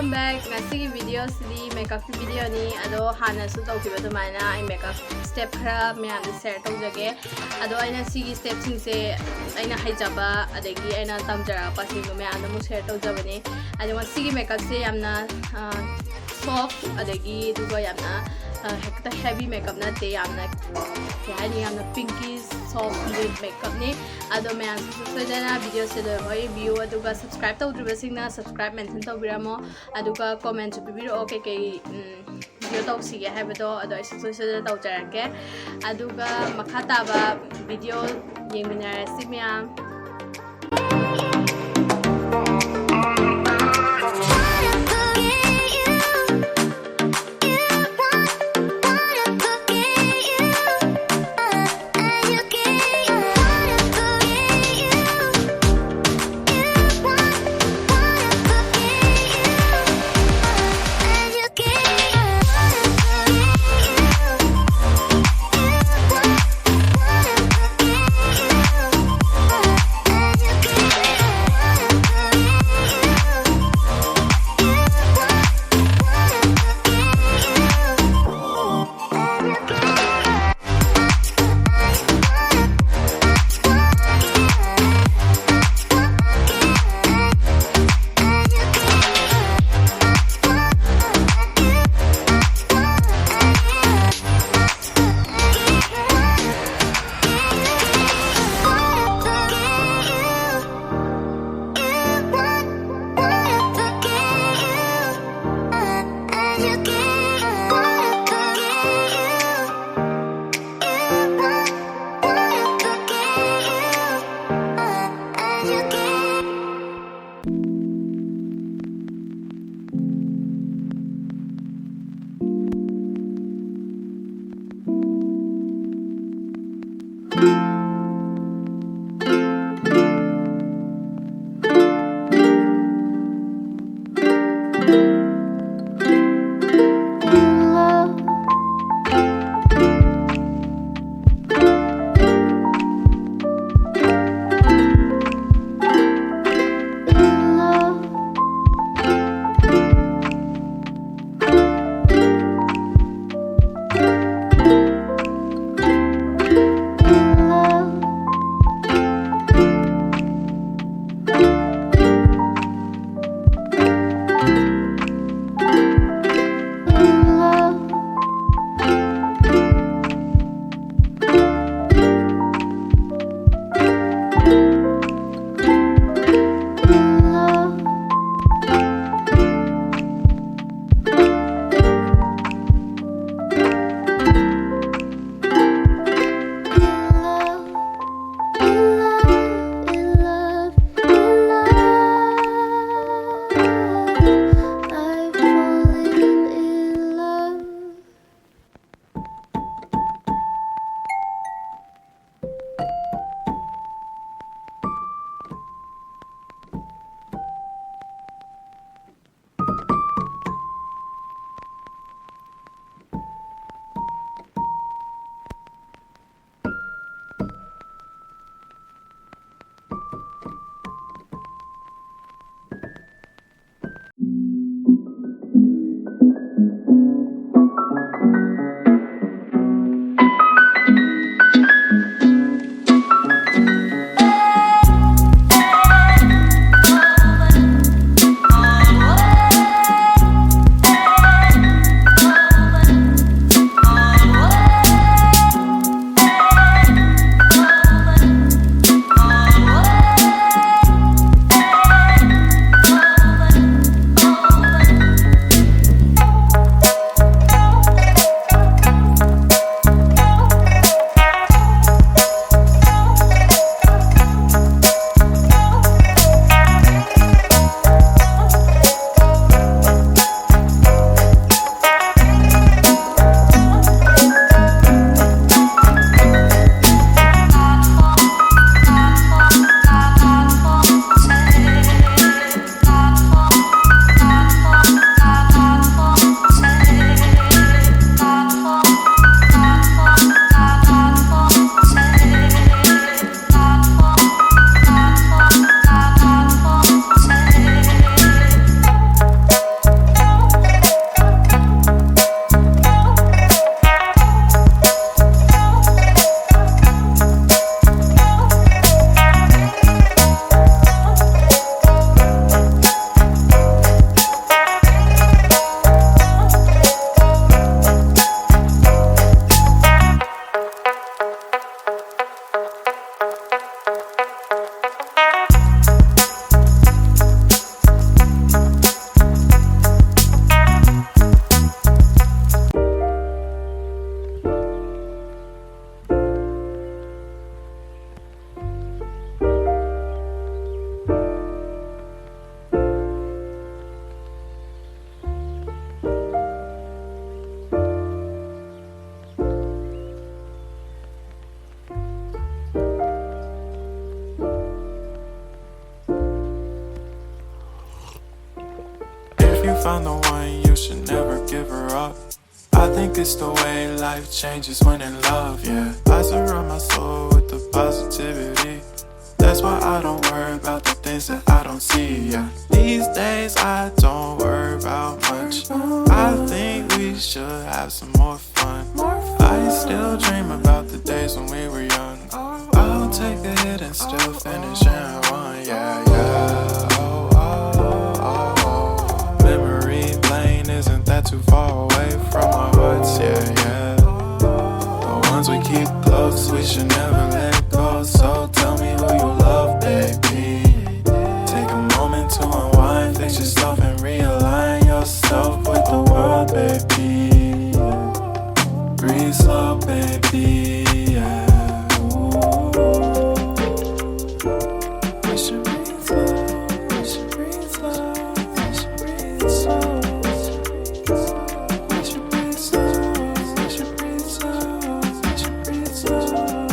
Welcome back. Ngasigi video sidi makeup video ni ado hana su tawkiba dumaina ai makeup step khara myam de share tawjage ado aina sigi step sing se aina haijaba adagi aina tamjara pa sing me ana mu share tawjabani ado sigi makeup se yamna soft adagi duga yamna hekta heavy makeup na te yamna yani yamna pinky soft lip makeup ni ado me an so dana video se do hoy view aduga subscribe tawdriba singna subscribe mention tawbiramo aduga comment bibiro okay ke video tawsige habado ado so so tawjarake aduga makhata ba video yengminara simya If you found the one, you should never give her up. I think it's the way life changes when in love, yeah. I surround my soul with the positivity. That's why I don't worry about the things that I don't see, yeah. These days I don't worry about much. I think we should have some more fun. I still dream about the days when we were young. I'll take a hit and still finish and one, yeah, yeah. Oh, oh, oh, oh. Memory lane isn't that too far away from our hearts, yeah, yeah. The ones we keep close, we should never let go. So tell me who you love, baby. Take a moment to unwind, fix yourself and realign yourself with the world, baby. Breathe slow, baby, yeah. We should breathe slow, we should breathe slow, we should breathe slow. We should breathe slow, we should breathe slow, we should breathe slow.